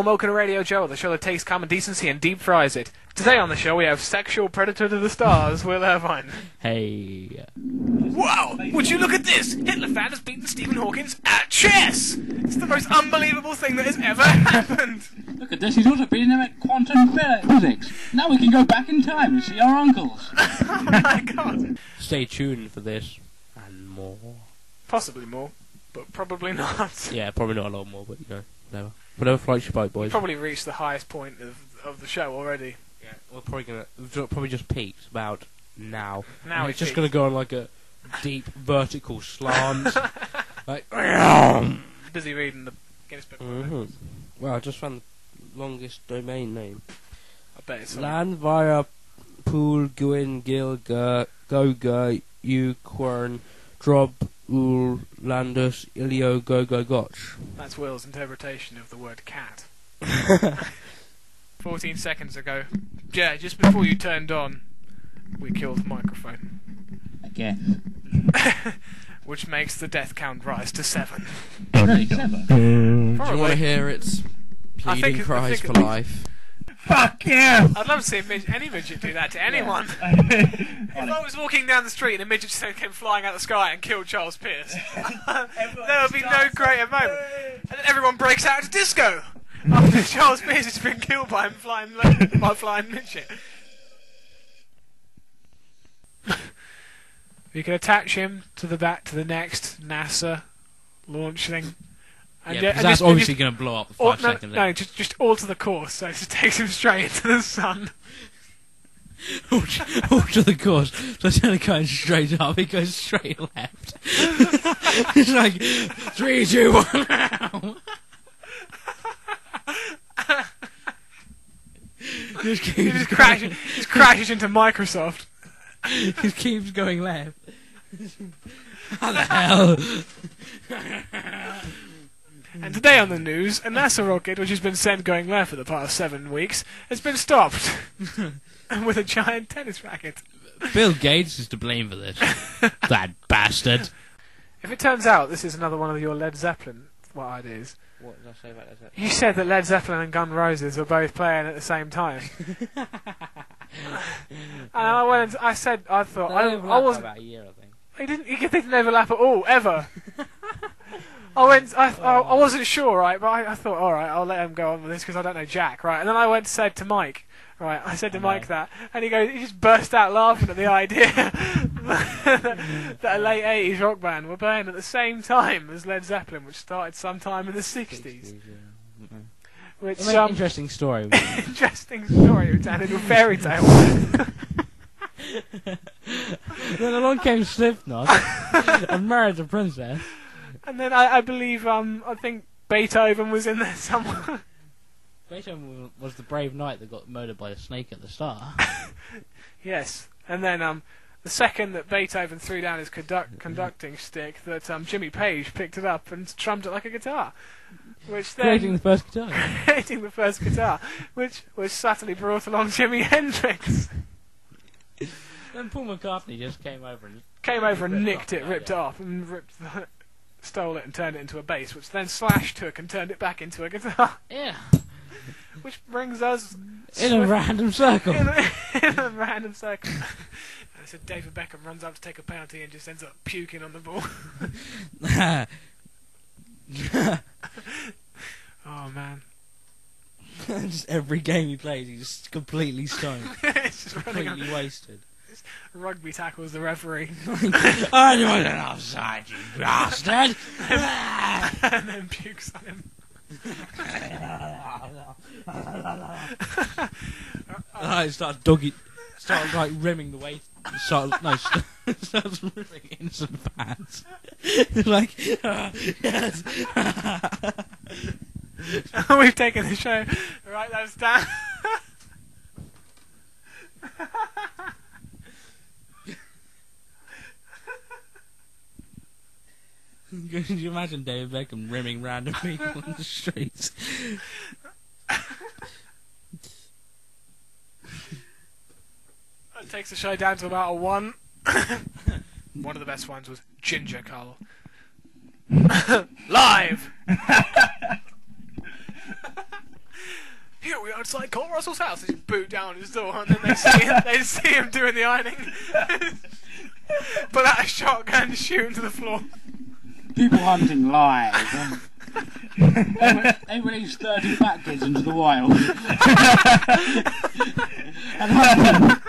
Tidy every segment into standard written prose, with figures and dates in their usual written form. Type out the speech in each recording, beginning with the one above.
welcome to Radio Joe, the show that takes common decency and deep fries it. Today on the show we have sexual predator to the stars, Will Irvine. Hey. Wow! Would you look at this? Hitler fan has beaten Stephen Hawkins at chess! It's the most unbelievable thing that has ever happened! Look at this, he's also beaten him at quantum physics. Now we can go back in time and see our uncles. Oh my god! Stay tuned for this and more. Possibly more, but probably not. Yeah, probably not a lot more, but you know, whatever floats your boat, boys. Probably reached the highest point of the show already. Yeah, we've probably just peaked about now. Now it's it's just peaked. going to go on like a deep vertical slant. Like. Busy reading the Guinness Book. Well, I just found the longest domain name. I bet it's Land via Pool Gwyn Gil Goga Uquern Drob Ul Landus Ilio Gogo Gotch. That's Will's interpretation of the word cat. 14 seconds ago. Yeah, just before you turned on, we killed the microphone. Again. Which makes the death count rise to 7. Really, 7? Do you want Probably. to hear its pleading cries for life? Fuck yeah! I'd love to see any midget do that to anyone. If I was walking down the street and a midget just came flying out of the sky and killed Charles Pierce, there would be no greater moment. And then everyone breaks out into disco after Charles Pierce has been killed by a flying midget. You can attach him to the next NASA launch thing. And Yeah, because that's obviously going to blow up the 5 seconds. No, just alter the course so it just takes him straight into the sun. Alter the course. So instead of going straight up, it goes straight left. It's like 3, 2, 1 now. He just crashes into Microsoft. It keeps going left. How the hell? And today on the news, a NASA rocket which has been sent going left for the past 7 weeks has been stopped with a giant tennis racket. Bill Gates is to blame for this. That bastard. If it turns out this is another one of your Led Zeppelin ideas, What did I say about Led Zeppelin? you said that Led Zeppelin and Guns N' Roses were both playing at the same time. And I thought I wasn't. About a year, I think. They didn't overlap at all, ever. I wasn't sure, right, but I thought, alright, I'll let him go on with this because I don't know Jack, right, and then I said to Mike, right, I said to Mike that, and he just burst out laughing at the idea that a late 80s rock band were playing at the same time as Led Zeppelin, which started sometime in the 60s. Which, Interesting story. interesting story, it turned into a fairy tale. Then along came Slipknot and married the princess. And then I believe, I think Beethoven was in there somewhere. Beethoven was the brave knight that got murdered by a snake at the start. Yes, and then the second that Beethoven threw down his conducting stick, that Jimmy Page picked it up and strummed it like a guitar, which then Creating the first guitar. creating the first guitar, which subtly brought along Jimi Hendrix. Then Paul McCartney just came over and Nicked it, ripped it off, and stole it and turned it into a bass, which then Slash took and turned it back into a guitar. yeah, Which brings us in a random circle. in a random circle. And so David Beckham runs up to take a penalty and just ends up puking on the ball. Oh man. Just every game he plays, he's just completely stoned, It's just running up. completely wasted. Rugby tackles the referee. I wasn't offside, you bastard! And then pukes on him. Start like rimming the waist. Starts rimming innocent fans. Like, yes. We've taken the show. Right, that's down. Could you imagine David Beckham rimming random people on the streets? That takes the show down to about a 1. One of the best ones was Ginger Carl. Live! outside Cole Russell's house. They just boot down his door, and then they see him doing the ironing. Pull out a shotgun and shoot him to the floor. People hunting live. They release 30 fat kids into the wild. and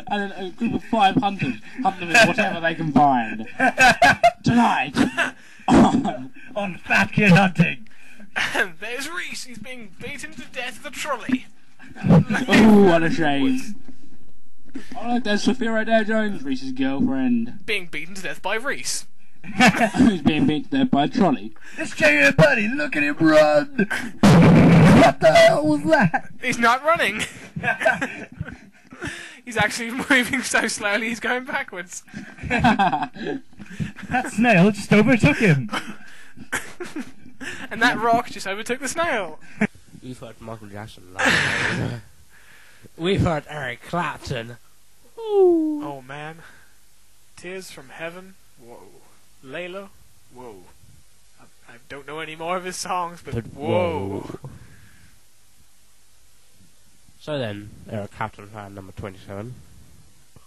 then a group of 5 hunters hunt them with whatever they can find. Tonight On fat kid hunting. And there's Reese. He's being beaten to death with a trolley. Oh, what a shame. Oh look, there's Sophia O'Dare Jones, Reese's girlfriend. Being beaten to death by Reese. Who's being beaten to death by a trolley. It's Junior Buddy, look at him run! What the hell was that? He's not running. He's actually moving so slowly he's going backwards. That snail just overtook him. And that rock just overtook the snail. We've heard Michael Jackson live. We've heard Eric Clapton. Ooh. Oh man. Tears from Heaven. Whoa. Layla. Whoa. I don't know any more of his songs, but whoa. So then, Eric Clapton fan number 27.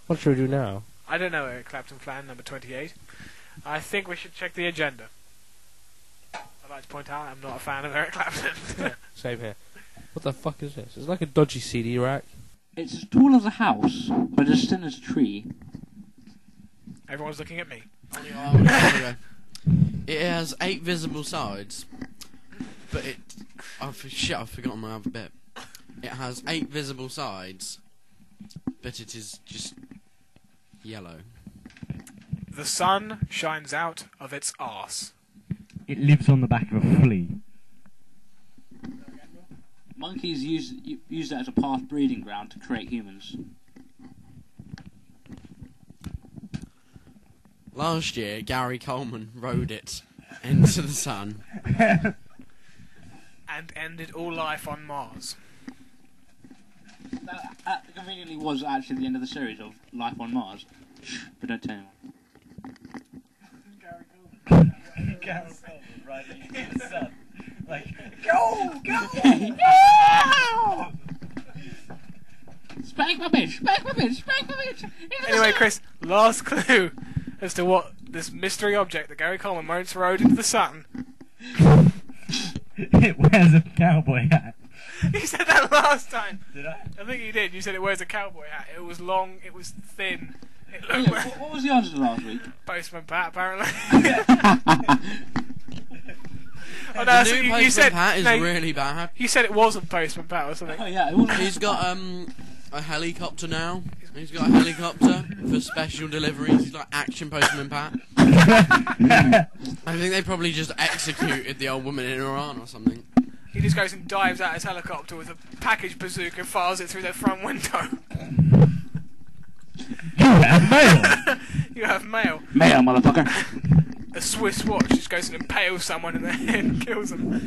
What should we do now? I don't know Eric Clapton fan number 28. I think we should check the agenda. I'd like to point out I'm not a fan of Eric Clapton. Same here. What the fuck is this? It's like a dodgy CD rack. It's as tall as a house, but as thin as a tree. Everyone's looking at me. It has 8 visible sides, but I've forgotten my other bit. It has 8 visible sides, but it is just yellow. The sun shines out of its arse. It lives on the back of a flea. Monkeys use that as a past breeding ground to create humans. Last year, Gary Coleman rode it into the sun. And ended all life on Mars. That conveniently was actually the end of the series of Life on Mars. Shh, but don't tell anyone. Riding into the sun. Like, go! Spank my bitch! Spank my bitch! Spank my bitch! Anyway, Chris, last clue as to what this mystery object that Gary Coleman once rode into the sun. It wears a cowboy hat. You said that last time. Did I? I think you did. You said it wears a cowboy hat. It was long. It was thin. It Oh, looked yeah, like what was the answer to last week? Postman Pat, apparently. Oh, no, The so new you Postman said Pat is no, really bad. you said it wasn't Postman Pat or something. Oh yeah, it was. He's got a helicopter now. He's got a helicopter for special deliveries. He's like Action Postman Pat. I think they probably just executed the old woman in Iran or something. He just goes and dives out his helicopter with a package bazooka and fires it through their front window. You have mail! You have mail. Mail, motherfucker! A Swiss watch just goes and impales someone in the head and kills them.